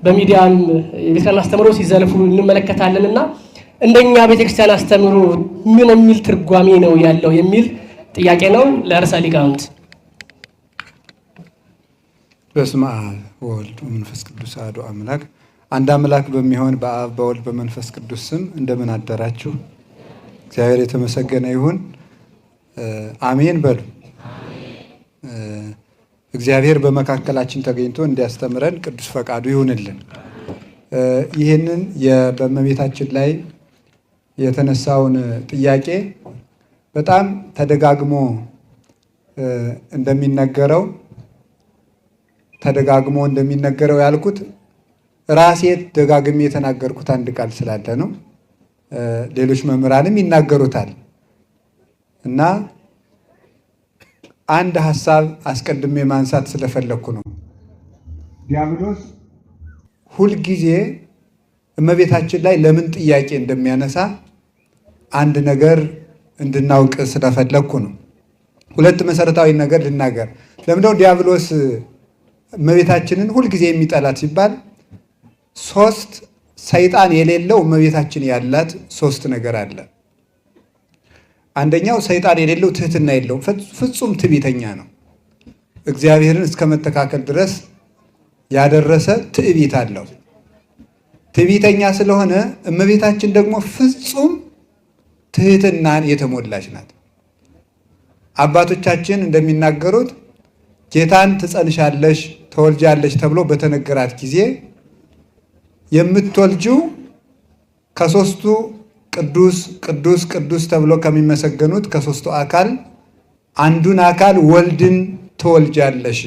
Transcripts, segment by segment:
በሚዲያም የቤተክርስቲያን አስተምሮ ሲዘልፉ እንመለከታለንና እንደኛ ቤተክርስቲያን አስተምሮ ምን የሚል ትርጓሜ ነው ያለው የሚል ጥያቄ ነው ለርዕሰ ሊቃውንት። በስመ አብ ወወልድ ወመንፈስ ቅዱስ አሐዱ አምላክ አንድ አምላክ በሚሆን በአብ በወልድ በመንፈስ ቅዱስ ስም እንደምን አደራችሁ? እግዚአብሔር የተመሰገነ ይሁን። አሜን በሉ። እግዚአብሔር በመካከላችን ተገኝቶ እንዲያስተምረን ቅዱስ ፈቃዱ ይሁንልን። ይህንን በእመቤታችን ላይ የተነሳውን ጥያቄ በጣም ተደጋግሞ እንደሚነገረው ያልኩት ራሴ ደጋግሜ የተናገርኩት አንድ ቃል ስላለ ነው። ሌሎች መምህራንም ይናገሩታል እና አንድ ሐሳብ አስቀድሜ ማንሳት ስለፈለኩ ነው። ዲያብሎስ ሁልጊዜ እመቤታችን ላይ ለምን ጥያቄ እንደሚያነሳ አንድ ነገር እንድናውቅ ስለፈለኩ ነው። ሁለት መሰረታዊ ነገር ልናገር። ለምንድነው ዲያብሎስ እመቤታችንን ሁልጊዜ የሚጠላት ሲባል ሶስት ሰይጣን የሌለው እመቤታችን ያላት ሶስት ነገር አለ። አንደኛው ሰይጣን የሌለው ትህትና የለውም። ፍጹም ትዕቢተኛ ነው። እግዚአብሔርን እስከ መተካከል ድረስ ያደረሰ ትዕቢት አለው። ትዕቢተኛ ስለሆነ እመቤታችን ደግሞ ፍጹም ትህትናን የተሞላች ናት። አባቶቻችን እንደሚናገሩት ጌታን ትጸንሻለሽ ተወልጃለሽ ተብሎ በተነገራት ጊዜ የምትወልጂው ከሶስቱ ቅዱስ ተብሎ ከሚመሰገኑት ከሶስቱ አካል አንዱን አካል ወልድን ትወልጃለሽ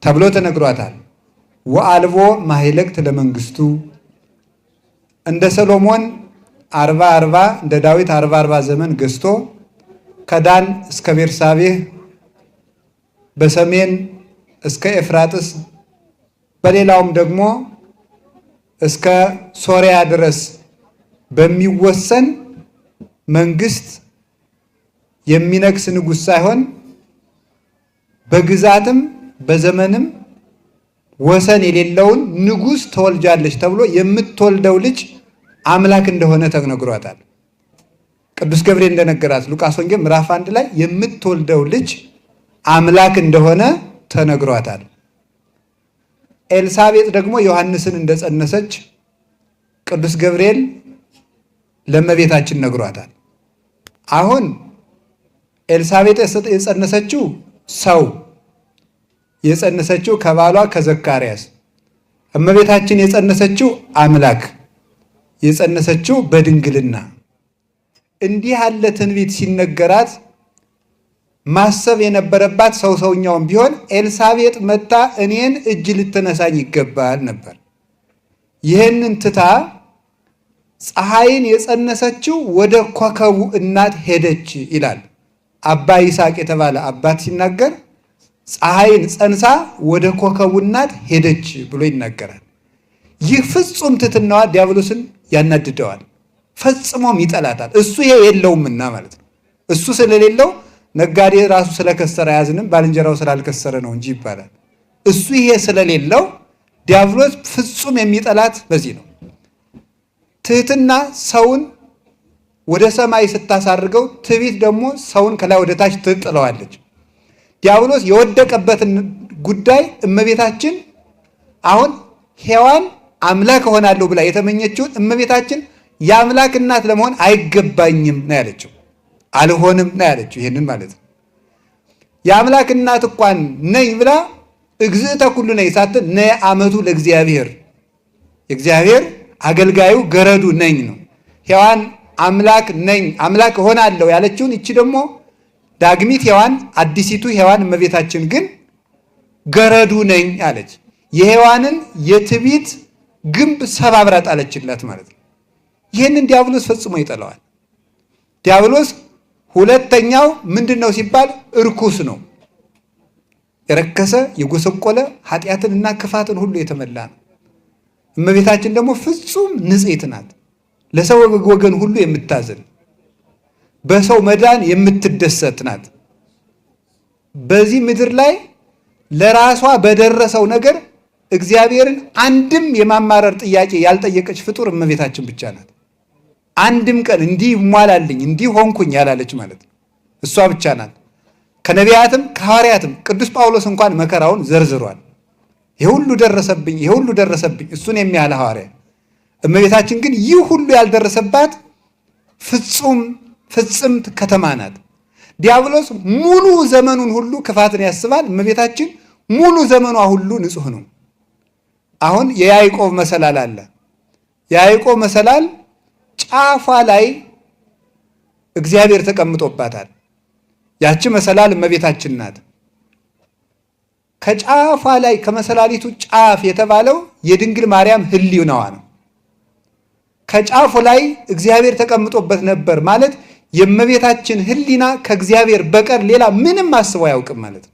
ተብሎ ተነግሯታል። ወአልቦ ማህለቅት ለመንግስቱ እንደ ሰሎሞን 40 እንደ ዳዊት 40 ዘመን ገዝቶ ከዳን እስከ ቤርሳቤህ በሰሜን እስከ ኤፍራጥስ በሌላውም ደግሞ እስከ ሶሪያ ድረስ በሚወሰን መንግስት የሚነግስ ንጉሥ ሳይሆን በግዛትም በዘመንም ወሰን የሌለውን ንጉሥ ተወልጃለች ተብሎ የምትወልደው ልጅ አምላክ እንደሆነ ተነግሯታል። ቅዱስ ገብርኤል እንደነገራት ሉቃስ ወንጌል ምዕራፍ 1 ላይ የምትወልደው ልጅ አምላክ እንደሆነ ተነግሯታል። ኤልሳቤጥ ደግሞ ዮሐንስን እንደጸነሰች ቅዱስ ገብርኤል ለእመቤታችን ነግሯታል። አሁን ኤልሳቤጥ የጸነሰችው ሰው የጸነሰችው ከባሏ ከዘካርያስ፣ እመቤታችን የጸነሰችው አምላክ የጸነሰችው በድንግልና። እንዲህ ያለ ትንቢት ሲነገራት ማሰብ የነበረባት ሰውኛውን ቢሆን ኤልሳቤጥ መታ እኔን እጅ ልትነሳኝ ይገባል ነበር። ይህንን ትታ ፀሐይን የጸነሰችው ወደ ኮከቡ እናት ሄደች ይላል አባ ይስሐቅ የተባለ አባት ሲናገር፣ ፀሐይን ጸንሳ ወደ ኮከቡ እናት ሄደች ብሎ ይናገራል። ይህ ፍጹም ትሕትናዋ ዲያብሎስን ያናድደዋል፣ ፈጽሞም ይጠላታል። እሱ ይሄ የለውምና ማለት ነው። እሱ ስለሌለው ነጋዴ ራሱ ስለከሰረ አያዝንም፣ ባልንጀራው ስላልከሰረ ነው እንጂ ይባላል። እሱ ይሄ ስለሌለው ዲያብሎስ ፍጹም የሚጠላት በዚህ ነው። ትህትና ሰውን ወደ ሰማይ ስታሳርገው፣ ትዕቢት ደግሞ ሰውን ከላይ ወደ ታች ትጥለዋለች። ዲያብሎስ የወደቀበትን ጉዳይ እመቤታችን አሁን ሔዋን አምላክ እሆናለሁ ብላ የተመኘችውን እመቤታችን የአምላክ እናት ለመሆን አይገባኝም ነው ያለችው። አልሆንም ነው ያለችው። ይሄንን ማለት ነው። የአምላክ እናት እንኳን ነኝ ብላ እግዝእተ ኩሉ ነኝ ሳትል ነይ አመቱ ለእግዚአብሔር የእግዚአብሔር አገልጋዩ ገረዱ ነኝ ነው። ሔዋን አምላክ ነኝ አምላክ እሆናለሁ ያለችውን እቺ ደግሞ ዳግሚት ሔዋን አዲሲቱ ሔዋን እመቤታችን ግን ገረዱ ነኝ አለች። የሔዋንን የትዕቢት ግንብ ሰባብራ ጣለችላት ማለት ነው። ይህንን ዲያብሎስ ፈጽሞ ይጠላዋል። ዲያብሎስ ሁለተኛው ምንድን ነው ሲባል እርኩስ ነው። የረከሰ የጎሰቆለ ኃጢአትን እና ክፋትን ሁሉ የተመላ ነው። እመቤታችን ደግሞ ፍጹም ንጽሕት ናት። ለሰው ወገን ሁሉ የምታዝን በሰው መዳን የምትደሰት ናት። በዚህ ምድር ላይ ለራሷ በደረሰው ነገር እግዚአብሔርን አንድም የማማረር ጥያቄ ያልጠየቀች ፍጡር እመቤታችን ብቻ ናት። አንድም ቀን እንዲህ ይሟላልኝ እንዲህ ሆንኩኝ ያላለች ማለት ነው እሷ ብቻ ናት። ከነቢያትም ከሐዋርያትም ቅዱስ ጳውሎስ እንኳን መከራውን ዘርዝሯል። የሁሉ ደረሰብኝ የሁሉ ደረሰብኝ እሱን የሚያህል ሐዋርያ። እመቤታችን ግን ይህ ሁሉ ያልደረሰባት ፍጽምት ከተማ ናት። ዲያብሎስ ሙሉ ዘመኑን ሁሉ ክፋትን ያስባል። እመቤታችን ሙሉ ዘመኗ ሁሉ ንጹሕ ነው። አሁን የያዕቆብ መሰላል አለ። የያዕቆብ መሰላል ጫፏ ላይ እግዚአብሔር ተቀምጦባታል። ያቺ መሰላል እመቤታችን ናት። ከጫፏ ላይ ከመሰላሊቱ ጫፍ የተባለው የድንግል ማርያም ሕልውናዋ ነው። ከጫፉ ላይ እግዚአብሔር ተቀምጦበት ነበር ማለት የእመቤታችን ሕሊና ከእግዚአብሔር በቀር ሌላ ምንም አስቦ አያውቅም ማለት ነው።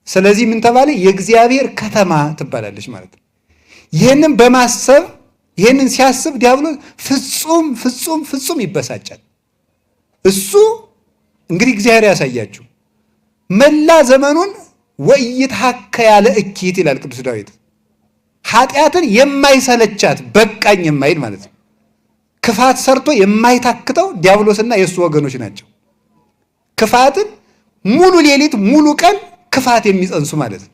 ስለዚህ ምን ተባለ? የእግዚአብሔር ከተማ ትባላለች ማለት ነው። ይህንን በማሰብ ይህንን ሲያስብ ዲያብሎስ ፍጹም ይበሳጫል። እሱ እንግዲህ እግዚአብሔር ያሳያችሁ መላ ዘመኑን ወይትሐከ ያለ እኪት ይላል ቅዱስ ዳዊት። ኃጢአትን የማይሰለቻት በቃኝ የማይል ማለት ነው። ክፋት ሰርቶ የማይታክተው ዲያብሎስና የእሱ ወገኖች ናቸው። ክፋትን ሙሉ ሌሊት ሙሉ ቀን ክፋት የሚጸንሱ ማለት ነው።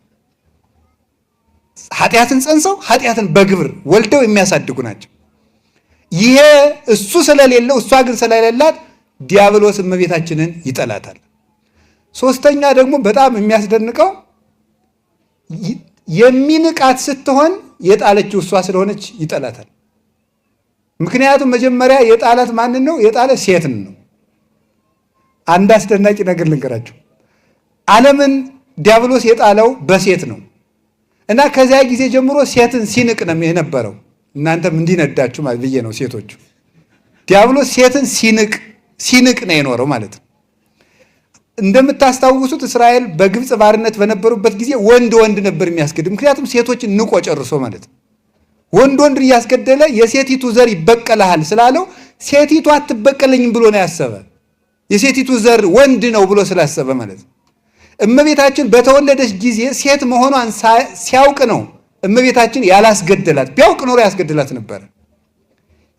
ኃጢአትን ጸንሰው ኃጢአትን በግብር ወልደው የሚያሳድጉ ናቸው። ይሄ እሱ ስለሌለው እሷ ግን ስለሌላት ዲያብሎስ እመቤታችንን ይጠላታል። ሶስተኛ ደግሞ በጣም የሚያስደንቀው የሚንቃት ስትሆን የጣለችው እሷ ስለሆነች ይጠላታል። ምክንያቱም መጀመሪያ የጣላት ማንን ነው? የጣለ ሴትን ነው። አንድ አስደናቂ ነገር ልንገራችሁ። ዓለምን ዲያብሎስ የጣለው በሴት ነው እና ከዚያ ጊዜ ጀምሮ ሴትን ሲንቅ ነው የነበረው። እናንተም እንዲነዳችሁ ማለት ብዬ ነው። ሴቶቹ ዲያብሎስ ሴትን ሲንቅ ነው የኖረው ማለት ነው። እንደምታስታውሱት እስራኤል በግብፅ ባርነት በነበሩበት ጊዜ ወንድ ነበር የሚያስገድል። ምክንያቱም ሴቶችን ንቆ ጨርሶ ማለት ነው። ወንድን እያስገደለ የሴቲቱ ዘር ይበቀልሃል ስላለው ሴቲቱ አትበቀለኝም ብሎ ነው ያሰበ። የሴቲቱ ዘር ወንድ ነው ብሎ ስላሰበ ማለት ነው። እመቤታችን በተወለደች ጊዜ ሴት መሆኗን ሲያውቅ ነው እመቤታችን ያላስገደላት። ቢያውቅ ኖሮ ያስገድላት ነበር።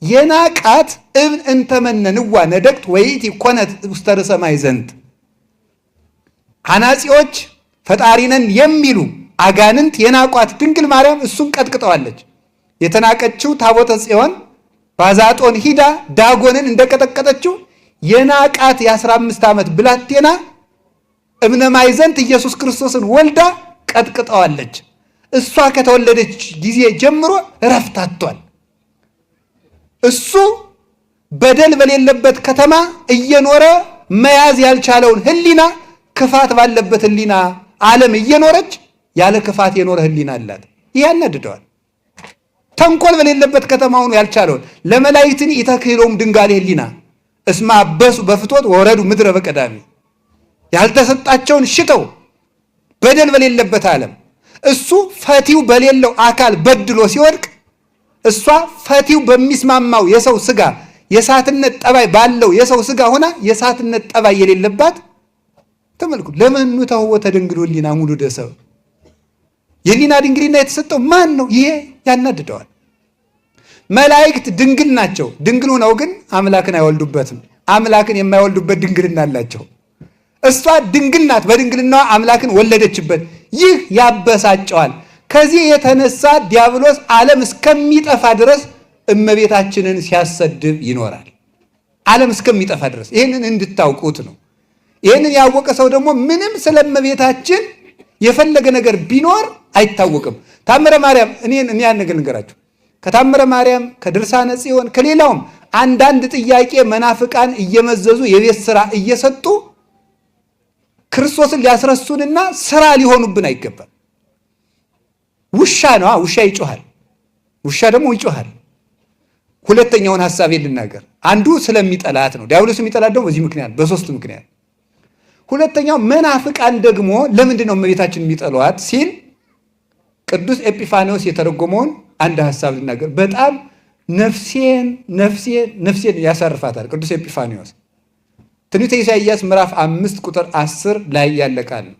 የናቃት እብን እንተመነንዋ ነደቅት ወይት ኮነት ውስተ ርእሰ ማይ ዘንድ አናጺዎች ፈጣሪነን የሚሉ አጋንንት የናቋት ድንግል ማርያም እሱን ቀጥቅጠዋለች። የተናቀችው ታቦተ ጽዮን ባዛጦን ሂዳ ዳጎንን እንደቀጠቀጠችው የናቃት የ15 ዓመት ብላቴና እብነ ማይዘንት ኢየሱስ ክርስቶስን ወልዳ ቀጥቅጠዋለች። እሷ ከተወለደች ጊዜ ጀምሮ እረፍት አጥቷል። እሱ በደል በሌለበት ከተማ እየኖረ መያዝ ያልቻለውን ሕሊና ክፋት ባለበት ሕሊና ዓለም እየኖረች ያለ ክፋት የኖረ ሕሊና አላት። ይህ ያናድደዋል። ተንኮል በሌለበት ከተማ ሆኖ ያልቻለውን ለመላእክትን ኢተክህሎም ድንጋሌ ሕሊና እስመ አበሱ በፍቶት ወረዱ ምድረ በቀዳሚ ያልተሰጣቸውን ሽተው በደል በሌለበት ዓለም እሱ ፈቲው በሌለው አካል በድሎ ሲወድቅ እሷ ፈቲው በሚስማማው የሰው ስጋ የሳትነት ጠባይ ባለው የሰው ስጋ ሆና የሳትነት ጠባይ የሌለባት ተመልኩ። ለመኑ ተወተ ድንግል ሕሊና ሙሉ ደሰብ የሕሊና ድንግልና የተሰጠው ማን ነው? ይሄ ያናድደዋል። መላእክት ድንግል ናቸው። ድንግል ሆነው ግን አምላክን አይወልዱበትም። አምላክን የማይወልዱበት ድንግልና አላቸው። እሷ ድንግል ናት። በድንግልናዋ አምላክን ወለደችበት። ይህ ያበሳጨዋል። ከዚህ የተነሳ ዲያብሎስ ዓለም እስከሚጠፋ ድረስ እመቤታችንን ሲያሰድብ ይኖራል። ዓለም እስከሚጠፋ ድረስ ይህንን እንድታውቁት ነው። ይህንን ያወቀ ሰው ደግሞ ምንም ስለ እመቤታችን የፈለገ ነገር ቢኖር አይታወቅም። ታምረ ማርያም እኔ ያን ነገር ልንገራችሁ። ከታምረ ማርያም ከድርሳነ ጽዮን ከሌላውም አንዳንድ ጥያቄ መናፍቃን እየመዘዙ የቤት ስራ እየሰጡ ክርስቶስን ሊያስረሱንና ስራ ሊሆኑብን አይገባም። ውሻ ነው፣ ውሻ ይጮሃል። ውሻ ደግሞ ይጮሃል። ሁለተኛውን ሐሳብ ልናገር። አንዱ ስለሚጠላት ነው። ዲያብሎስ የሚጠላት ደግሞ በዚህ ምክንያት በሶስት ምክንያት። ሁለተኛው መናፍቃን ደግሞ ለምንድን ነው እመቤታችን የሚጠሏት ሲል ቅዱስ ኤጲፋኒዎስ የተረጎመውን አንድ ሐሳብ ልናገር። በጣም ነፍሴን ያሳርፋታል። ቅዱስ ኤጲፋኒዎስ ትንቢተ ኢሳይያስ ምዕራፍ 5 ቁጥር 10 ላይ ያለ ቃል ነው።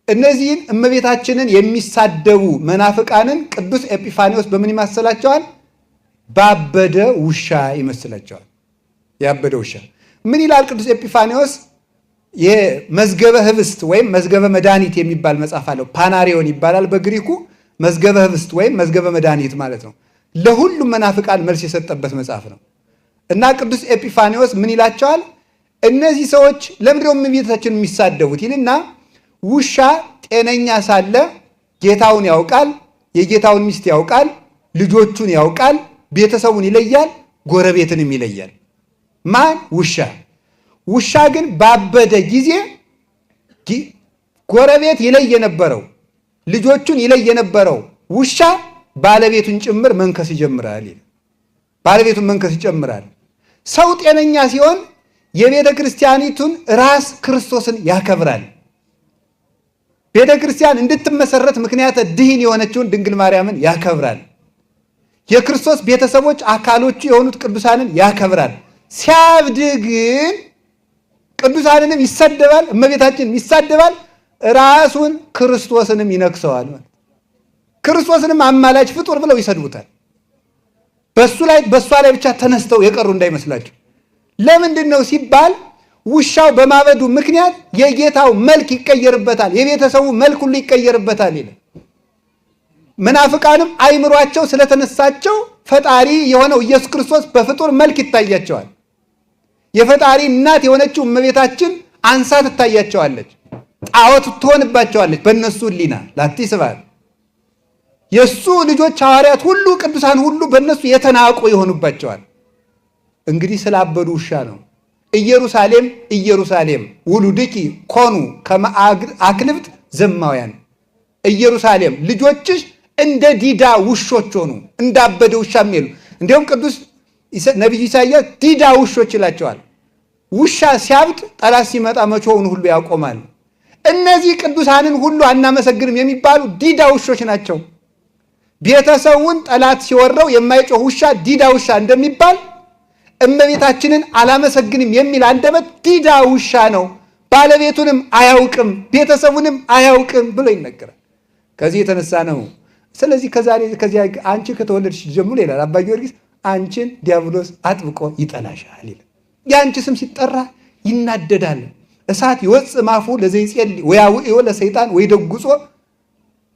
እነዚህን እመቤታችንን የሚሳደቡ መናፍቃንን ቅዱስ ኤጲፋኒዎስ በምን ይመስላቸዋል? ባበደ ውሻ ይመስላቸዋል። ያበደ ውሻ ምን ይላል ቅዱስ ኤጲፋኒዎስ? የመዝገበ ህብስት ወይም መዝገበ መድኃኒት የሚባል መጽሐፍ አለው። ፓናሪዮን ይባላል በግሪኩ። መዝገበ ህብስት ወይም መዝገበ መድኃኒት ማለት ነው። ለሁሉም መናፍቃን መልስ የሰጠበት መጽሐፍ ነው እና ቅዱስ ኤጲፋኒዎስ ምን ይላቸዋል? እነዚህ ሰዎች ለምንድነው እመቤታችንን የሚሳደቡት ይልና ውሻ ጤነኛ ሳለ ጌታውን ያውቃል፣ የጌታውን ሚስት ያውቃል፣ ልጆቹን ያውቃል፣ ቤተሰቡን ይለያል፣ ጎረቤትንም ይለያል። ማን? ውሻ። ውሻ ግን ባበደ ጊዜ ጎረቤት ይለይ የነበረው ልጆቹን ይለይ የነበረው ውሻ ባለቤቱን ጭምር መንከስ ይጀምራል። ባለቤቱን መንከስ ይጀምራል። ሰው ጤነኛ ሲሆን የቤተ ክርስቲያኒቱን ራስ ክርስቶስን ያከብራል። ቤተ ክርስቲያን እንድትመሰረት ምክንያት ድህን የሆነችውን ድንግል ማርያምን ያከብራል። የክርስቶስ ቤተሰቦች አካሎቹ የሆኑት ቅዱሳንን ያከብራል። ሲያብድ ግን ቅዱሳንንም ይሳደባል፣ እመቤታችንን ይሳደባል፣ ራሱን ክርስቶስንም ይነክሰዋል። ክርስቶስንም አማላጅ ፍጡር ብለው ይሰድቡታል። በእሷ ላይ ብቻ ተነስተው የቀሩ እንዳይመስላቸው። ለምንድን ነው ሲባል ውሻው በማበዱ ምክንያት የጌታው መልክ ይቀየርበታል፣ የቤተሰቡ መልክ ሁሉ ይቀየርበታል ይላል። መናፍቃንም አይምሯቸው ስለተነሳቸው ፈጣሪ የሆነው ኢየሱስ ክርስቶስ በፍጡር መልክ ይታያቸዋል። የፈጣሪ እናት የሆነችው እመቤታችን አንሳ ትታያቸዋለች፣ ጣዖት ትሆንባቸዋለች። በእነሱ ሕሊና ላቲ ስብሐት የእሱ ልጆች ሐዋርያት ሁሉ ቅዱሳን ሁሉ በእነሱ የተናቁ ይሆኑባቸዋል። እንግዲህ ስላበዱ ውሻ ነው። ኢየሩሳሌም ኢየሩሳሌም ውሉድኪ ኮኑ ከመ አክልብት ዘማውያን። ኢየሩሳሌም ልጆችሽ እንደ ዲዳ ውሾች ሆኑ፣ እንዳበደ ውሻ የሚሉ እንዲሁም ቅዱስ ነቢዩ ኢሳይያስ ዲዳ ውሾች ይላቸዋል። ውሻ ሲያብድ ጠላት ሲመጣ መጮውን ሁሉ ያቆማል። እነዚህ ቅዱሳንን ሁሉ አናመሰግንም የሚባሉ ዲዳ ውሾች ናቸው። ቤተሰቡን ጠላት ሲወረው የማይጮህ ውሻ ዲዳ ውሻ እንደሚባል እመቤታችንን አላመሰግንም የሚል አንደበት ዲዳ ውሻ ነው። ባለቤቱንም አያውቅም ቤተሰቡንም አያውቅም ብሎ ይነገራል። ከዚህ የተነሳ ነው። ስለዚህ ከዚያ አንቺ ከተወለድሽ ጀምሮ ይላል አባ ጊዮርጊስ አንቺን ዲያብሎስ አጥብቆ ይጠላሻል ይላል። የአንቺ ስም ሲጠራ ይናደዳል። እሳት ይወፅ ማፉ ለዘይጼል ወያውዮ ለሰይጣን ወይ ደጉጾ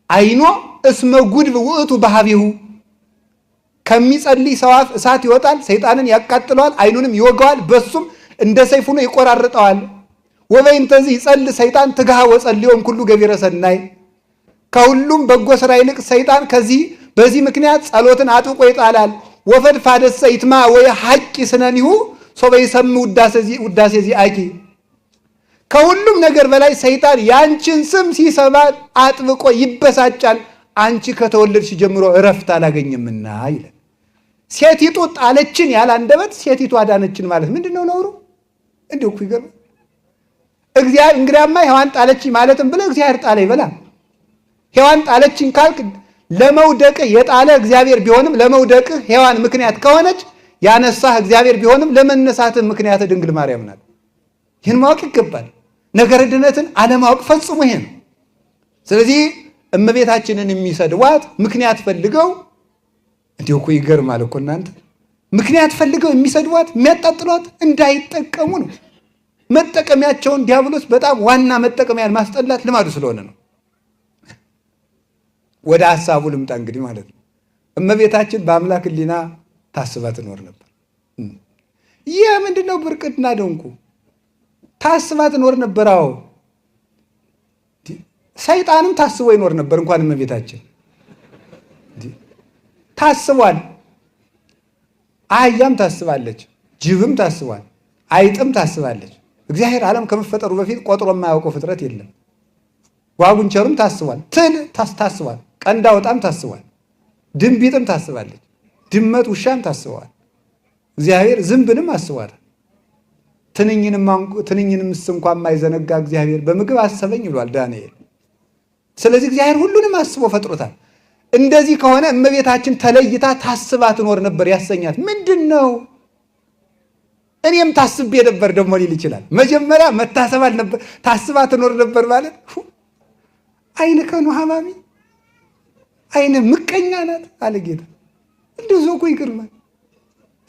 አይኖ እስመ ጉድብ ውእቱ ባህቢሁ። ከሚጸልይ ሰው አፍ እሳት ይወጣል፣ ሰይጣንን ያቃጥለዋል፣ አይኑንም ይወጋዋል፣ በሱም እንደ ሰይፍ ሆኖ ይቆራርጠዋል። ወበይንተዚ ይጸል ሰይጣን ትግሃ ወጸልዮም ኩሉ ገቢረ ሰናይ። ከሁሉም በጎ ስራ ይልቅ ሰይጣን በዚህ ምክንያት ጸሎትን አጥብቆ ይጣላል። ወፈድፋደሰ ይትማ ወይ ሐቂ ስነኒሁ ሶበ ይሰም ውዳሴ ዚአኪ። ከሁሉም ነገር በላይ ሰይጣን ያንቺን ስም ሲሰማ አጥብቆ ይበሳጫል። አንቺ ከተወለድሽ ጀምሮ እረፍት አላገኘምና ይላል። ሴቲቱ ጣለችን ያለ አንደበት ሴቲቱ አዳነችን ማለት ምንድነው ነውሩ? እንዲሁ እኮ ይገርም። እግዚአብሔር እንግዲያማ ሔዋን ጣለችኝ ማለትም ብለ እግዚአብሔር ጣለ ይበላ። ሔዋን ጣለችኝ ካልክ ለመውደቅህ የጣለ እግዚአብሔር ቢሆንም ለመውደቅህ ሔዋን ምክንያት ከሆነች ያነሳህ እግዚአብሔር ቢሆንም ለመነሳትህ ምክንያት ድንግል ማርያም ናት። ይህን ማወቅ ይገባል። ነገረ ድነትን አለማወቅ ፈጽሞ ይሄ ነው። ስለዚህ እመቤታችንን የሚሰድዋት ምክንያት ፈልገው እንዲሁ እኮ ይገርማል እኮ እናንተ። ምክንያት ፈልገው የሚሰድዋት የሚያጣጥሏት እንዳይጠቀሙ ነው። መጠቀሚያቸውን ዲያብሎስ በጣም ዋና መጠቀሚያን ማስጠላት ልማዱ ስለሆነ ነው። ወደ ሐሳቡ ልምጣ እንግዲህ ማለት ነው። እመቤታችን በአምላክ ሕሊና ታስባ ትኖር ነበር። ይህ ምንድነው? ብርቅና ደንቁ ታስባ ትኖር ነበር። አዎ ሰይጣንም ታስቦ ይኖር ነበር። እንኳን እመቤታችን ታስቧል። አህያም ታስባለች፣ ጅብም ታስቧል፣ አይጥም ታስባለች። እግዚአብሔር ዓለም ከመፈጠሩ በፊት ቆጥሮ የማያውቀው ፍጥረት የለም። ጓጉንቸሩም ታስቧል፣ ትል ታስቧል፣ ቀንድ አውጣም ታስቧል፣ ድንቢጥም ታስባለች፣ ድመት ውሻም ታስበዋል። እግዚአብሔር ዝንብንም አስቧል። ትንኝንም እንኳን የማይዘነጋ እግዚአብሔር በምግብ አሰበኝ ይሏል ዳንኤል። ስለዚህ እግዚአብሔር ሁሉንም አስቦ ፈጥሮታል። እንደዚህ ከሆነ እመቤታችን ተለይታ ታስባ ትኖር ነበር ያሰኛት ምንድን ነው? እኔም ታስቤ ነበር ደግሞ ሊል ይችላል። መጀመሪያ መታሰብ አልነበር ታስባ ትኖር ነበር ማለት አይነ ከኑ ሐማሚ አይነ ምቀኛ ናት አለ ጌታ። እንደው ሰው እኮ ይገርማል።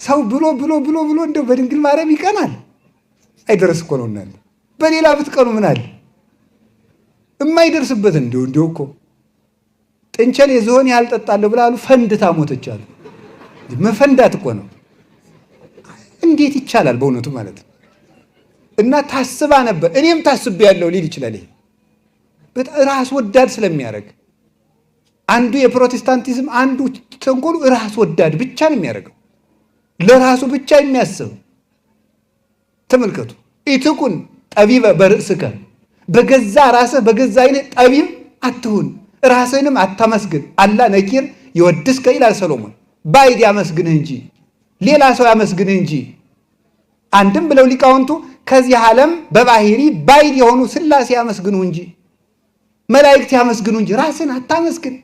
ሰው ብሎ እንደው በድንግል ማርያም ይቀናል። አይደርስ እኮ ነው እናንተ። በሌላ ብትቀኑ ምን አለ የማይደርስበት እንደው እኮ ጥንቸል የዝሆን ያህል ጠጣለሁ ብላሉ ፈንድታ ሞተች አሉ። መፈንዳት እኮ ነው። እንዴት ይቻላል በእውነቱ ማለት ነው። እና ታስባ ነበር። እኔም ታስቤያለሁ ሊል ይችላል። ይሄ በጣም ራስ ወዳድ ስለሚያደርግ አንዱ የፕሮቴስታንቲዝም አንዱ ተንኮሉ ራስ ወዳድ ብቻ ነው የሚያደርገው፣ ለራሱ ብቻ የሚያስብ። ተመልከቱ። ኢትኩን ጠቢበ በርእስከ፣ በገዛ ራስህ በገዛ አይነት ጠቢብ አትሁን፣ ራስህንም አታመስግን። አላ ነኪር ይወድስከ ይላል ሰሎሞን። ባይድ ያመስግንህ እንጂ ሌላ ሰው ያመስግንህ እንጂ። አንድም ብለው ሊቃውንቱ ከዚህ ዓለም በባህሪ ባይድ የሆኑ ሥላሴ ያመስግኑ እንጂ መላእክት ያመስግኑ እንጂ ራስን አታመስግን፣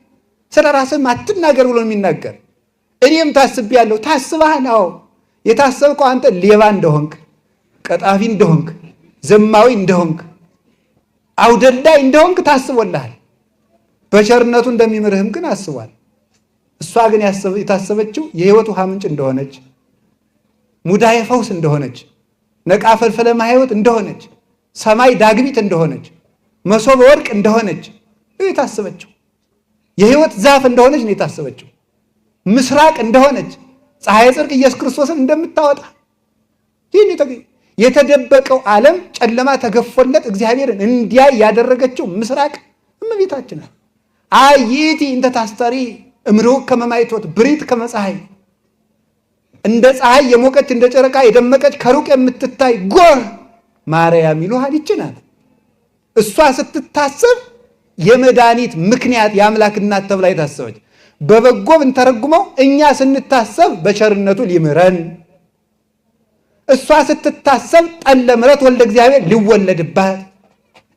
ስለ ራስህም አትናገር ብሎ የሚናገር። እኔም ታስቤያለሁ። ታስበሃል? አዎ። የታሰብከው አንተ ሌባ እንደሆንክ፣ ቀጣፊ እንደሆንክ፣ ዘማዊ እንደሆንክ፣ አውደላይ እንደሆንክ ታስቦልሃል። በቸርነቱ እንደሚምርህም ግን አስቧል። እሷ ግን የታሰበችው የሕይወት ውሃ ምንጭ እንደሆነች፣ ሙዳየ ፈውስ እንደሆነች፣ ነቃ ፈልፈለ ማሕይወት እንደሆነች፣ ሰማይ ዳግሚት እንደሆነች፣ መሶበ ወርቅ እንደሆነች ነው የታሰበችው። የሕይወት ዛፍ እንደሆነች ነው የታሰበችው። ምስራቅ እንደሆነች፣ ፀሐይ ጽድቅ ኢየሱስ ክርስቶስን እንደምታወጣ ይህን የተደበቀው ዓለም ጨለማ ተገፎለት እግዚአብሔርን እንዲያይ ያደረገችው ምስራቅ እመቤታችን ናት። አይቲ እንተ ታስተሪ እምርሁቅ ከመ ማይቶት ብሪት ከመ ፀሐይ፣ እንደ ፀሐይ የሞቀች እንደ ጨረቃ የደመቀች ከሩቅ የምትታይ ጎህ ማርያም ይሉሃል ይህች ናት። እሷ ስትታሰብ የመድኃኒት ምክንያት የአምላክ እናት ተብላ የታሰበች። በበጎ ብንተረጉመው እኛ ስንታሰብ በቸርነቱ ሊምረን፣ እሷ ስትታሰብ ጠለ ምሕረት ወልደ እግዚአብሔር ሊወለድባት፣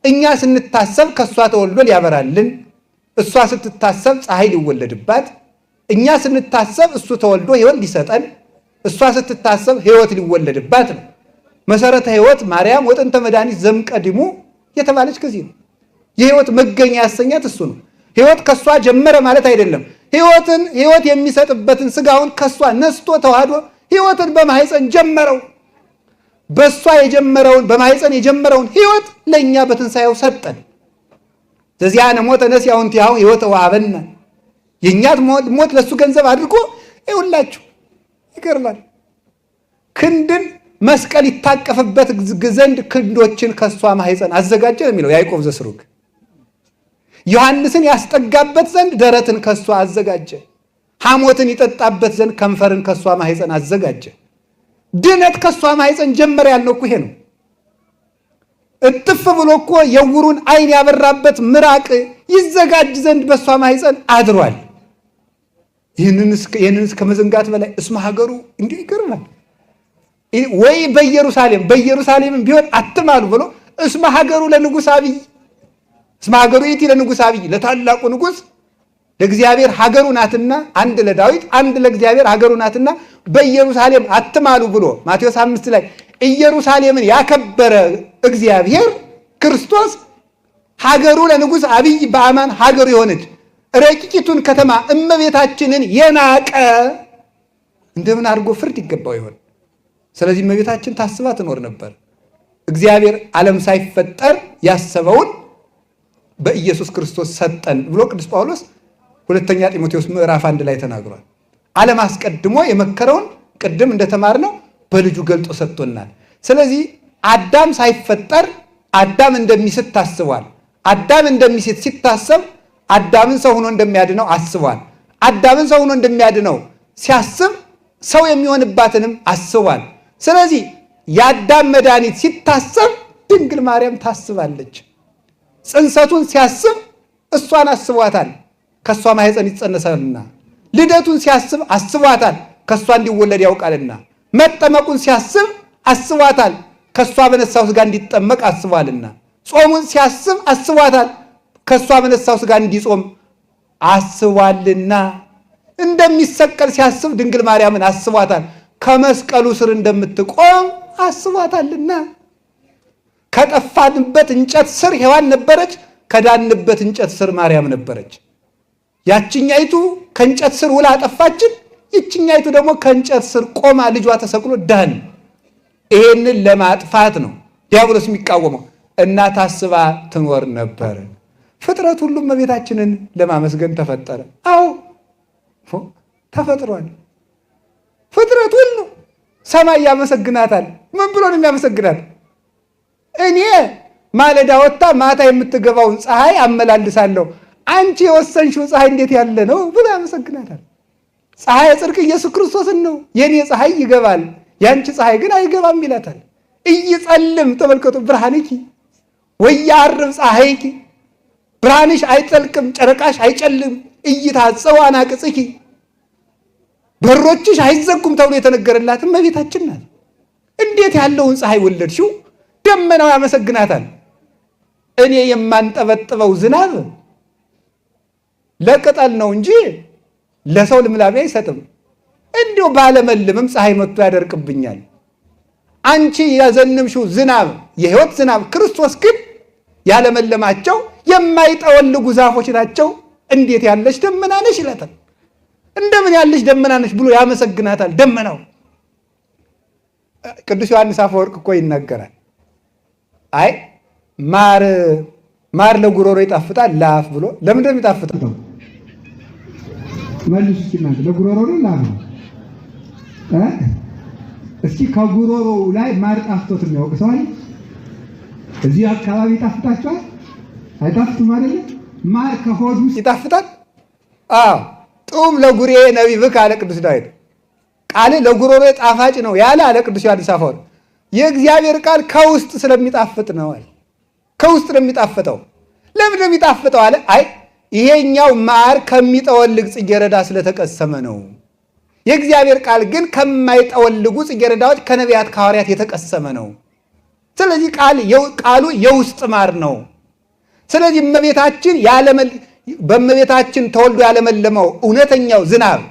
እኛ ስንታሰብ ከእሷ ተወልዶ ሊያበራልን፣ እሷ ስትታሰብ ፀሐይ ሊወለድባት፣ እኛ ስንታሰብ እሱ ተወልዶ ሕይወት ሊሰጠን፣ እሷ ስትታሰብ ሕይወት ሊወለድባት ነው። መሰረተ ሕይወት ማርያም ወጥንተ መድኃኒት ዘምቀድሙ የተባለች ከዚህ ነው። የሕይወት መገኛ ያሰኛት እሱ ነው። ሕይወት ከእሷ ጀመረ ማለት አይደለም። ሕይወት የሚሰጥበትን ስጋውን ከእሷ ነስቶ ተዋህዶ ሕይወትን በማሕፀን ጀመረው። በእሷ የጀመረውን በማሕፀን የጀመረውን ሕይወት ለእኛ በትንሣኤው ሰጠን። ዘዚአነ ሞተ ነሲአሁ እንቲአሁ ሕይወተ ወሀበነ። የእኛት ሞት ለእሱ ገንዘብ አድርጎ ይውላችሁ። ይገርማል። ክንድን መስቀል ይታቀፍበት ዘንድ ክንዶችን ከእሷ ማሕፀን አዘጋጀ ነው የሚለው ያዕቆብ ዘስሩግ። ዮሐንስን ያስጠጋበት ዘንድ ደረትን ከእሷ አዘጋጀ። ሐሞትን ይጠጣበት ዘንድ ከንፈርን ከእሷ ማሕፀን አዘጋጀ። ድነት ከእሷ ማሕፀን ጀመረ ያልነው እኮ ይሄ ነው። እጥፍ ብሎ እኮ የዕውሩን ዓይን ያበራበት ምራቅ ይዘጋጅ ዘንድ በእሷ ማሕፀን አድሯል። ይህንንስ ከመዘንጋት በላይ እስመ ሀገሩ እንዲሁ ይገርማል። ወይ በኢየሩሳሌምም ቢሆን አትማሉ ብሎ እስመ ሀገሩ ለንጉሥ አብይ፣ እስመ ሀገሩ ይእቲ ለንጉሥ አብይ፣ ለታላቁ ንጉሥ ለእግዚአብሔር ሀገሩ ናትና፣ አንድ ለዳዊት አንድ ለእግዚአብሔር ሀገሩ ናትና በኢየሩሳሌም አትማሉ ብሎ ማቴዎስ 5 ላይ ኢየሩሳሌምን ያከበረ እግዚአብሔር ክርስቶስ ሀገሩ ለንጉሥ አብይ በአማን ሀገሩ የሆነች ረቂቂቱን ከተማ እመቤታችንን የናቀ እንደምን አድርጎ ፍርድ ይገባው ይሆን? ስለዚህ እመቤታችን ታስባ ትኖር ነበር። እግዚአብሔር ዓለም ሳይፈጠር ያሰበውን በኢየሱስ ክርስቶስ ሰጠን ብሎ ቅዱስ ጳውሎስ ሁለተኛ ጢሞቴዎስ ምዕራፍ 1 ላይ ተናግሯል። ዓለም አስቀድሞ የመከረውን ቅድም እንደተማርነው በልጁ ገልጦ ሰጥቶናል። ስለዚህ አዳም ሳይፈጠር አዳም እንደሚስት ታስቧል። አዳም እንደሚስት ሲታሰብ አዳምን ሰው ሆኖ እንደሚያድነው አስቧል። አዳምን ሰው ሆኖ እንደሚያድነው ሲያስብ ሰው የሚሆንባትንም አስቧል። ስለዚህ የአዳም መድኃኒት ሲታሰብ ድንግል ማርያም ታስባለች። ጽንሰቱን ሲያስብ እሷን አስቧታል፣ ከእሷ ማሕፀን ይጸነሳልና። ልደቱን ሲያስብ አስቧታል፣ ከእሷ እንዲወለድ ያውቃልና። መጠመቁን ሲያስብ አስቧታል፣ ከእሷ በነሳው ሥጋ እንዲጠመቅ አስቧልና። ጾሙን ሲያስብ አስቧታል፣ ከእሷ በነሳው ሥጋ እንዲጾም አስቧልና። እንደሚሰቀል ሲያስብ ድንግል ማርያምን አስቧታል፣ ከመስቀሉ ስር እንደምትቆም አስቧታልና። ከጠፋንበት እንጨት ስር ሔዋን ነበረች፣ ከዳንበት እንጨት ስር ማርያም ነበረች። ያችኛይቱ ከእንጨት ስር ውላ አጠፋችን፣ ይችኛይቱ ደግሞ ከእንጨት ስር ቆማ ልጇ ተሰቅሎ ዳን። ይሄንን ለማጥፋት ነው ዲያብሎስ የሚቃወመው እና ታስባ ትኖር ነበር። ፍጥረት ሁሉም እመቤታችንን ለማመስገን ተፈጠረ። አዎ ተፈጥሯል። ፍጥረት ሁሉ ሰማይ ያመሰግናታል። ምን ብሎ ነው የሚያመሰግናት? እኔ ማለዳ ወጥታ ማታ የምትገባውን ፀሐይ አመላልሳለሁ፣ አንቺ የወሰንሽው ፀሐይ እንዴት ያለ ነው ብሎ ያመሰግናታል። ፀሐይ ጽድቅ ኢየሱስ ክርስቶስን ነው። የኔ ፀሐይ ይገባል፣ ያንቺ ፀሐይ ግን አይገባም ይላታል። እይጸልም ተመልከቱ ብርሃንኪ ወያርብ ፀሐይኪ፣ ብርሃንሽ አይጠልቅም ጨረቃሽ አይጨልም። እይታጸው አናቅጽኪ፣ በሮችሽ አይዘጉም ተብሎ የተነገረላት እመቤታችን ናት። እንዴት ያለውን ፀሐይ ወለድሽው? ደመናው ያመሰግናታል። እኔ የማንጠበጥበው ዝናብ ለቅጠል ነው እንጂ ለሰው ልምላሜ አይሰጥም። እንዲሁ ባለመልምም ፀሐይ መጥቶ ያደርቅብኛል። አንቺ ያዘንምሽው ዝናብ የሕይወት ዝናብ ክርስቶስ ግን ያለመለማቸው የማይጠወልጉ ዛፎች ናቸው። እንዴት ያለሽ ደመና ነሽ ይላታል። እንደምን ያለሽ ደመና ነሽ ብሎ ያመሰግናታል። ደመናው ቅዱስ ዮሐንስ አፈወርቅ እኮ ይናገራል። አይ ማር ለጉሮሮ ይጣፍጣል ለአፍ ብሎ ለምንድን ነው የሚጣፍጠው? መልሱ ሲናገር ለጉሮሮ ነው ለአፍ ነው? እስኪ ከጉሮሮው ላይ ማር ጣፍጦት የሚያውቅ ሰው አለ? እዚህ አካባቢ ይጣፍጣቸዋል? አይጣፍጥም አይደለ? ማር ከሆዱ ይጣፍጣል። አዎ ጡም ለጉሬ ነቢብክ አለ ቅዱስ ዳዊት። ቃል ለጉሮሮ ጣፋጭ ነው ያለ አለ ቅዱስ ዮሐንስ አፈወርቅ። የእግዚአብሔር ቃል ከውስጥ ስለሚጣፍጥ ነው አለ። ከውስጥ ነው የሚጣፍጠው። ለምን ነው የሚጣፍጠው አለ? አይ ይሄኛው ማር ከሚጠወልግ ጽጌረዳ ስለተቀሰመ ነው። የእግዚአብሔር ቃል ግን ከማይጠወልጉ ጽጌረዳዎች ከነቢያት ከሐዋርያት የተቀሰመ ነው። ስለዚህ ቃሉ የውስጥ ማር ነው። ስለዚህ በእመቤታችን ተወልዶ ያለመለመው እውነተኛው ዝናብ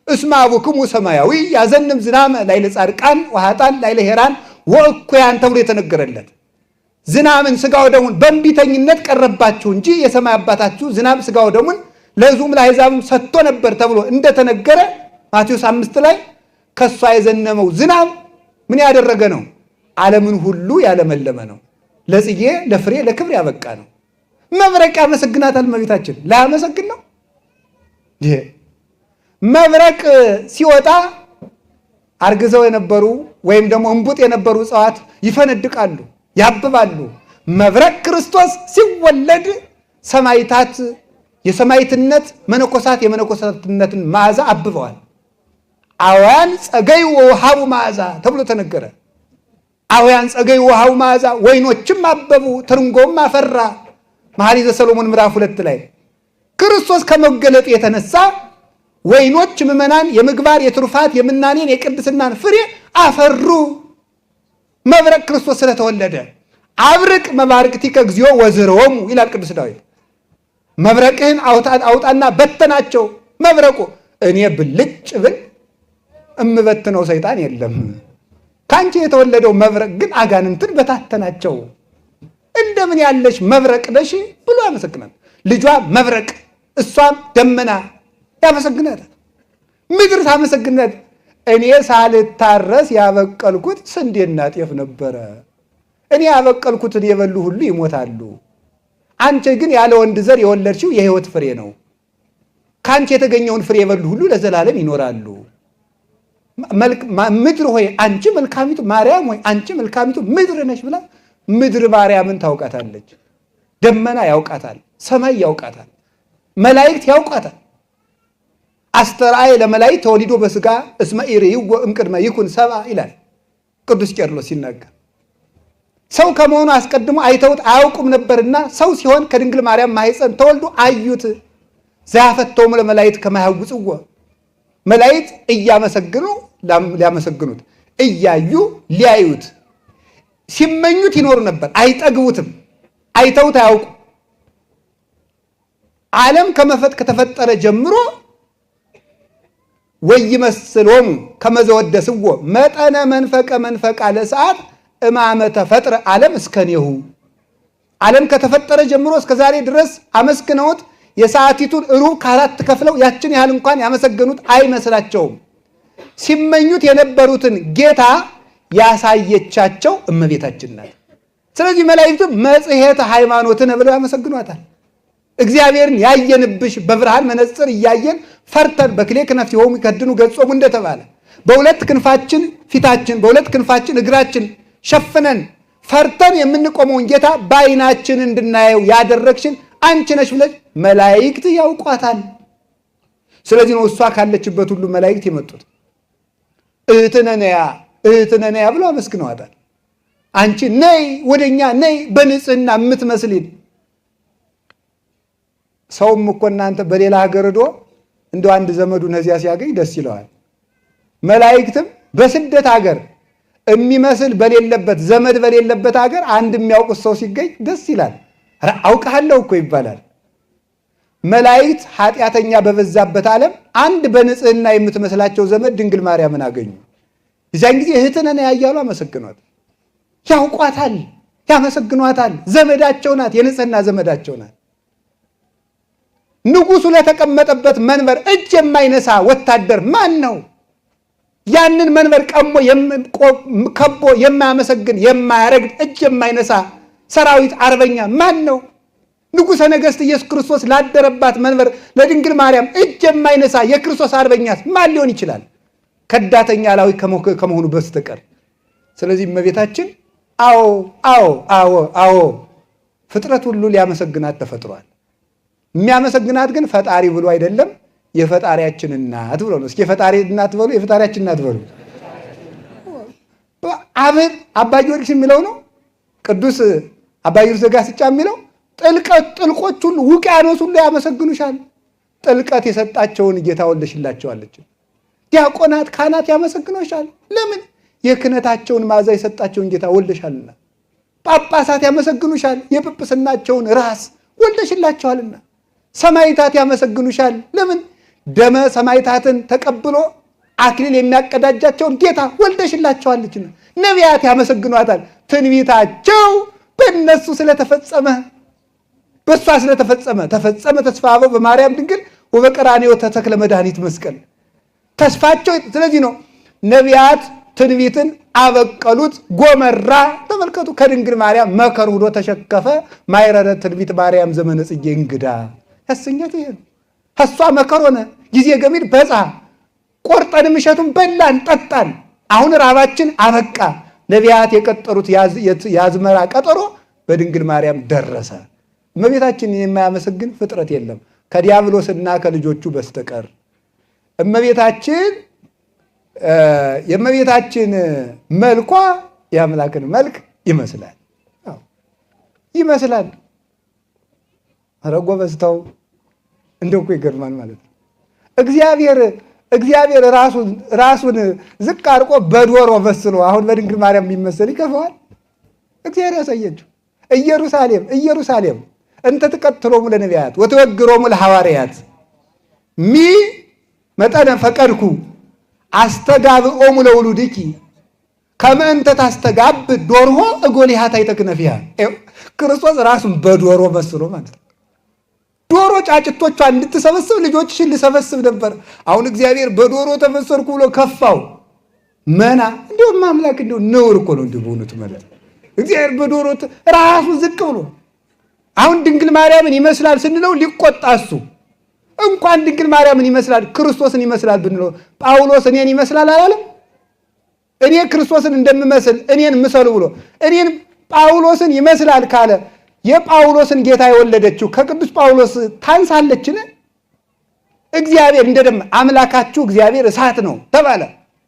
እስመ አቡክሙ ሰማያዊ ያዘንም ዝናመ ላዕለ ጻድቃን ወኃጥአን ላዕለ ሄራን ወእኩያን ተብሎ የተነገረለት ዝናምን ሥጋው ደሙን በእንቢተኝነት ቀረባችሁ እንጂ የሰማይ አባታችሁ ዝናብ ሥጋው ደሙን ለሕዝቡም ለአሕዛብም ሰጥቶ ነበር ተብሎ እንደተነገረ ማቴዎስ 5 ላይ ከሷ የዘነመው ዝናብ ምን ያደረገ ነው? ዓለምን ሁሉ ያለመለመ ነው። ለጽጌ ለፍሬ ለክብር ያበቃ ነው። መብረቅ ያመሰግናታል እመቤታችን። ላያመሰግን ነው? መብረቅ ሲወጣ አርግዘው የነበሩ ወይም ደግሞ እንቡጥ የነበሩ እጽዋት ይፈነድቃሉ፣ ያብባሉ። መብረቅ ክርስቶስ ሲወለድ ሰማይታት የሰማይትነት መነኮሳት የመነኮሳትነትን መዓዛ አብበዋል። አውያን ጸገይ ወውሃቡ መዓዛ ተብሎ ተነገረ። አውያን ጸገይ ወውሃቡ መዓዛ፣ ወይኖችም አበቡ ትርንጎም አፈራ። መኃልየ ሰሎሞን ምዕራፍ 2 ላይ ክርስቶስ ከመገለጡ የተነሳ ወይኖች ምዕመናን የምግባር የትሩፋት የምናኔን የቅድስናን ፍሬ አፈሩ። መብረቅ ክርስቶስ ስለተወለደ አብርቅ መባርቅቲከ እግዚኦ ወዝረወሙ ይላል ቅዱስ ዳዊት። መብረቅህን አውጣና በተናቸው። መብረቁ እኔ ብልጭ ብል እምበትነው ሰይጣን የለም፣ ካንቺ የተወለደው መብረቅ ግን አጋንንትን በታተናቸው። እንደምን ያለሽ መብረቅ ነሽ ብሎ ያመሰግናል። ልጇ መብረቅ እሷም ደመና ያመሰግናታል። ምድር ታመሰግናት። እኔ ሳልታረስ ያበቀልኩት ስንዴና ጤፍ ነበረ። እኔ ያበቀልኩትን የበሉ ሁሉ ይሞታሉ። አንቺ ግን ያለ ወንድ ዘር የወለድሽው የሕይወት ፍሬ ነው። ከአንቺ የተገኘውን ፍሬ የበሉ ሁሉ ለዘላለም ይኖራሉ። ምድር ሆይ አንቺ መልካሚቱ ማርያም ሆይ አንቺ መልካሚቱ ምድር ነሽ ብላ ምድር ማርያምን ታውቃታለች። ደመና ያውቃታል፣ ሰማይ ያውቃታል፣ መላእክት ያውቃታል። አስተርአየ ለመላእክት ተወሊዶ በሥጋ እስመ ኢርይዎ እምቅድመ ይኩን ሰብአ ይላል ቅዱስ ቄርሎስ ሲናገር። ሰው ከመሆኑ አስቀድሞ አይተውት አያውቁም ነበርና ሰው ሲሆን ከድንግል ማርያም ማኅፀን ተወልዶ አዩት። ዘያፈቶሙ ለመላእክት ከመ ያሐውፅዎ፣ መላእክት እያመሰግኑ ሊያመሰግኑት፣ እያዩ ሊያዩት ሲመኙት ይኖሩ ነበር። አይጠግቡትም፣ አይተውት አያውቁ። ዓለም ከተፈጠረ ጀምሮ ወይመስሎሙ ከመ ዘወደስዎ መጠነ መንፈቀ ለሰዓት እማመ ተፈጥረ ዓለም እስከኔሁ። ዓለም ከተፈጠረ ጀምሮ እስከ ዛሬ ድረስ አመስግነውት የሰዓቲቱን ሩብ ከአራት ከፍለው ያችን ያህል እንኳን ያመሰገኑት አይመስላቸውም። ሲመኙት የነበሩትን ጌታ ያሳየቻቸው እመቤታችን ናት። ስለዚህ መላእክቱ መጽሔተ ሃይማኖትን ብለው ያመሰግኗታል። እግዚአብሔርን ያየንብሽ በብርሃን መነጽር እያየን ፈርተን በክሌ ክነፍሲሆሙ ይከድኑ ገጾሙ እንደተባለ በሁለት ክንፋችን ፊታችን በሁለት ክንፋችን እግራችን ሸፍነን ፈርተን የምንቆመውን ጌታ በዓይናችን እንድናየው ያደረግሽን አንቺ ነሽ ብለሽ መላእክት ያውቋታል። ስለዚህ ነው እሷ ካለችበት ሁሉ መላእክት የመጡት። እህትነ ነያ ብለው አመስግነዋታል። አንቺ ነይ ወደኛ ነይ በንጽህና የምትመስልን። ሰውም እኮ እናንተ በሌላ ሀገር ሄዶ እንደው አንድ ዘመዱን እዚያ ሲያገኝ ደስ ይለዋል። መላእክትም በስደት ሀገር የሚመስል በሌለበት ዘመድ በሌለበት ሀገር አንድ የሚያውቁት ሰው ሲገኝ ደስ ይላል። አውቃለሁ እኮ ይባላል። መላእክት ኃጢአተኛ በበዛበት ዓለም አንድ በንጽህና የምትመስላቸው ዘመድ ድንግል ማርያምን አገኙ። የዚያን ጊዜ እህትነ ነያ እያሉ አመሰግኗት። ያውቋታል፣ ያመሰግኗታል። ዘመዳቸው ናት፣ የንጽህና ዘመዳቸው ናት። ንጉሡ ለተቀመጠበት መንበር እጅ የማይነሳ ወታደር ማን ነው? ያንን መንበር ከቦ የማያመሰግን የማያረግድ እጅ የማይነሳ ሰራዊት አርበኛ ማን ነው? ንጉሠ ነገሥት ኢየሱስ ክርስቶስ ላደረባት መንበር ለድንግል ማርያም እጅ የማይነሳ የክርስቶስ አርበኛስ ማን ሊሆን ይችላል? ከዳተኛ ላዊ ከመሆኑ በስተቀር። ስለዚህ እመቤታችን አዎ ፍጥረት ሁሉ ሊያመሰግናት ተፈጥሯል። የሚያመሰግናት ግን ፈጣሪ ብሎ አይደለም፣ የፈጣሪያችን እናት ብሎ ነው። እስኪ የፈጣሪ እናት በሉ፣ የፈጣሪያችን እናት በሉ። አባ ጊዮርጊስ የሚለው ነው። ቅዱስ አባ ጊዮርጊስ ዘጋስጫ የሚለው ጥልቆች ሁሉ ውቅያኖስ ሁሉ ያመሰግኑሻል። ጥልቀት የሰጣቸውን ጌታ ወልደሽላቸዋለች። ዲያቆናት ካህናት ያመሰግኖሻል። ለምን? የክህነታቸውን ማዕዛ የሰጣቸውን ጌታ ወልደሻልና። ጳጳሳት ያመሰግኑሻል። የጵጵስናቸውን ራስ ወልደሽላቸዋልና። ሰማዕታት ያመሰግኑሻል። ለምን? ደመ ሰማዕታትን ተቀብሎ አክሊል የሚያቀዳጃቸውን ጌታ ወልደሽላቸዋለችና። ነቢያት ያመሰግኗታል። ትንቢታቸው በእነሱ ስለተፈጸመ በእሷ ስለተፈጸመ ተፈጸመ ተስፋው በማርያም ድንግል ወበቀራንዮ ተተክለ መድኃኒት መስቀል ተስፋቸው። ስለዚህ ነው ነቢያት ትንቢትን አበቀሉት። ጎመራ ተመልከቱ፣ ከድንግል ማርያም መከር ሁዶ ተሸከፈ ማይረረ ትንቢት ማርያም ዘመነ ጽጌ እንግዳ ያሰኛት ይሄ ነው። እሷ መከር ሆነ ጊዜ ገሚድ በፃ ቆርጠን እሸቱን በላን ጠጣን። አሁን ራባችን አበቃ። ነቢያት የቀጠሩት የአዝመራ ቀጠሮ በድንግል ማርያም ደረሰ። እመቤታችን የማያመሰግን ፍጥረት የለም ከዲያብሎስና ከልጆቹ በስተቀር። የእመቤታችን መልኳ የአምላክን መልክ ይመስላል ይመስላል። ኧረ ጎበዝ ተው፣ እንደው እኮ ይገርማል ማለት ነው። እግዚአብሔር ራሱን ዝቅ አድርጎ በዶሮ መስሎ አሁን በድንግል ማርያም የሚመስል ይከፋዋል። እግዚአብሔር ያሳየችው ኢየሩሳሌም እንተ ትቀትሎሙ ለነቢያት ወትወግሮሙ ለሐዋርያት ሚ መጠነ ፈቀድኩ አስተጋብኦሙ ለውሉድኪ ከመ እንተ ታስተጋብ ዶርሆ እጎሊሃ ታይተክነፊሃ። ክርስቶስ ራሱን በዶሮ መስሎ ማለት ነው። ዶሮ ጫጭቶቿን እንድትሰበስብ ልጆችሽን ልሰበስብ ነበር። አሁን እግዚአብሔር በዶሮ ተመሰልኩ ብሎ ከፋው መና። እንዲሁም አምላክ እንዲሁ ነውር እኮ ነው እንዲሁ በእውነቱ ማለት ነው። እግዚአብሔር በዶሮ ራሱ ዝቅ ብሎ አሁን ድንግል ማርያምን ይመስላል ስንለው ሊቆጣ እሱ እንኳን ድንግል ማርያምን ይመስላል ክርስቶስን ይመስላል ብንለው ጳውሎስ እኔን ይመስላል አላለም? እኔ ክርስቶስን እንደምመስል እኔን ምሰሉ ብሎ እኔን ጳውሎስን ይመስላል ካለ የጳውሎስን ጌታ የወለደችው ከቅዱስ ጳውሎስ ታንሳለችን? እግዚአብሔር እንደደም አምላካችሁ እግዚአብሔር እሳት ነው ተባለ።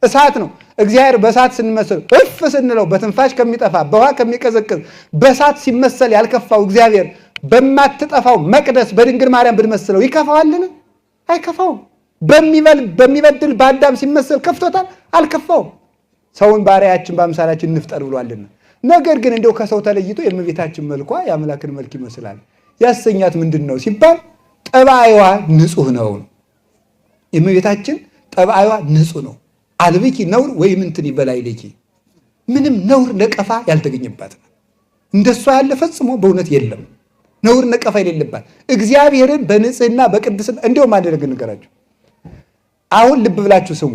እሳት ነው። እግዚአብሔር በእሳት ስንመስል እፍ ስንለው በትንፋሽ ከሚጠፋ በውሃ ከሚቀዘቅዝ በእሳት ሲመሰል ያልከፋው እግዚአብሔር በማትጠፋው መቅደስ በድንግል ማርያም ብንመስለው ይከፋዋልን? አይከፋውም። በሚበድል በአዳም ሲመሰል ከፍቶታል? አልከፋውም። ሰውን ባሪያችን በአምሳላችን እንፍጠር ብሏልና። ነገር ግን እንደው ከሰው ተለይቶ የእመቤታችን መልኳ የአምላክን መልክ ይመስላል ያሰኛት ምንድን ነው ሲባል ጠባይዋ ንጹህ ነው። የእመቤታችን ጠባይዋ ንጹህ ነው። አልብኪ ነውር ወይም እንትን ይበላይ ልኪ ምንም ነውር ነቀፋ ያልተገኘባት ነው። እንደሷ ያለ ፈጽሞ በእውነት የለም። ነውር ነቀፋ የሌለባት እግዚአብሔርን በንጽህና በቅድስና እንዲሁም ማድረግ ንገራችሁ። አሁን ልብ ብላችሁ ስሙ።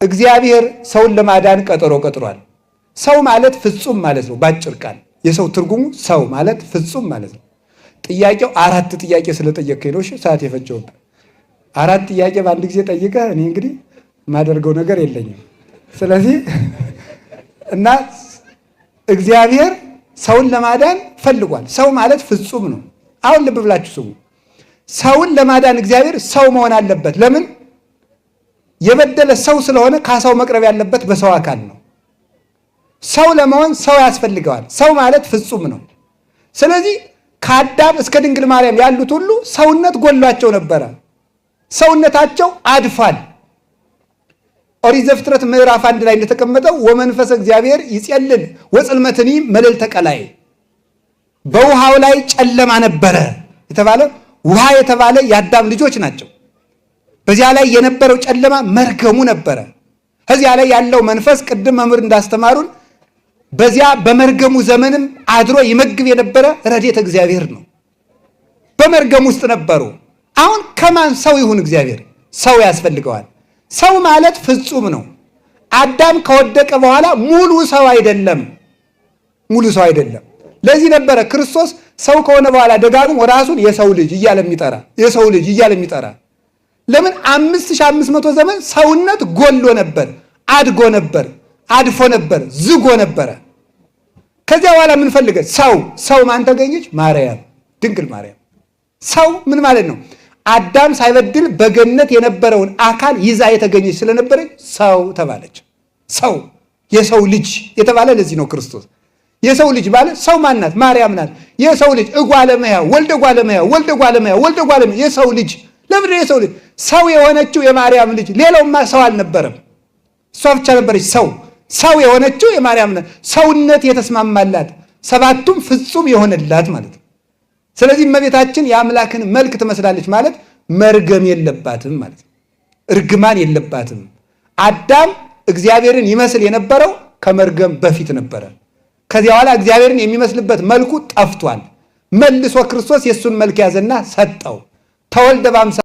እግዚአብሔር ሰውን ለማዳን ቀጠሮ ቀጥሯል። ሰው ማለት ፍጹም ማለት ነው። ባጭር ቃል የሰው ትርጉሙ ሰው ማለት ፍጹም ማለት ነው። ጥያቄው 4 ጥያቄ ስለጠየቀኝ ነው። እሺ ሰዓት የፈጀውብህ 4 ጥያቄ በአንድ ጊዜ ጠይቀህ እኔ እንግዲህ የማደርገው ነገር የለኝም። ስለዚህ እና እግዚአብሔር ሰውን ለማዳን ፈልጓል። ሰው ማለት ፍጹም ነው። አሁን ልብ ብላችሁ ስሙ። ሰውን ለማዳን እግዚአብሔር ሰው መሆን አለበት። ለምን? የበደለ ሰው ስለሆነ ካሳው መቅረብ ያለበት በሰው አካል ነው። ሰው ለመሆን ሰው ያስፈልገዋል። ሰው ማለት ፍጹም ነው። ስለዚህ ከአዳም እስከ ድንግል ማርያም ያሉት ሁሉ ሰውነት ጎሏቸው ነበረ። ሰውነታቸው አድፏል። ኦሪት ዘፍጥረት ምዕራፍ 1 ላይ እንደተቀመጠው ወመንፈስ እግዚአብሔር ይጼልል ወጽልመትኒ መልዕልተ ቀላይ፣ በውሃው ላይ ጨለማ ነበረ የተባለ ውሃ የተባለ የአዳም ልጆች ናቸው። በዚያ ላይ የነበረው ጨለማ መርገሙ ነበረ። ከዚያ ላይ ያለው መንፈስ ቅድም መምህር እንዳስተማሩን በዚያ በመርገሙ ዘመንም አድሮ ይመግብ የነበረ ረድኤተ እግዚአብሔር ነው። በመርገም ውስጥ ነበሩ። አሁን ከማን ሰው ይሁን? እግዚአብሔር ሰው ያስፈልገዋል። ሰው ማለት ፍጹም ነው። አዳም ከወደቀ በኋላ ሙሉ ሰው አይደለም፣ ሙሉ ሰው አይደለም። ለዚህ ነበረ ክርስቶስ ሰው ከሆነ በኋላ ደጋግሞ ራሱን የሰው ልጅ እያለ የሚጠራ የሰው ልጅ እያለ የሚጠራ። ለምን? 5500 ዘመን ሰውነት ጎሎ ነበር፣ አድጎ ነበር፣ አድፎ ነበር፣ ዝጎ ነበረ። ከዚያ በኋላ ምን ፈልገ? ሰው ማን ተገኘች? ማርያም፣ ድንግል ማርያም። ሰው ምን ማለት ነው? አዳም ሳይበድል በገነት የነበረውን አካል ይዛ የተገኘች ስለነበረች ሰው ተባለች። ሰው የሰው ልጅ የተባለ ለዚህ ነው ክርስቶስ የሰው ልጅ ማለት። ሰው ማናት? ማርያም ናት። የሰው ልጅ እጓለ እመሕያው ወልደ እጓለ እመሕያው ወልደ እጓለ እመሕያው ወልደ እጓለ እመሕያው የሰው ልጅ። ለምንድን ነው የሰው ልጅ? ሰው የሆነችው የማርያም ልጅ፣ ሌላውማ ሰው አልነበረም። እሷ ብቻ ነበረች ሰው የሆነችው የማርያም ናት። ሰውነት የተስማማላት ሰባቱም ፍጹም የሆነላት ማለት ነው። ስለዚህ እመቤታችን የአምላክን መልክ ትመስላለች ማለት መርገም የለባትም ማለት ነው። እርግማን የለባትም። አዳም እግዚአብሔርን ይመስል የነበረው ከመርገም በፊት ነበረ። ከዚያ በኋላ እግዚአብሔርን የሚመስልበት መልኩ ጠፍቷል። መልሶ ክርስቶስ የእሱን መልክ ያዘና ሰጠው። ተወልደ በአምሳለ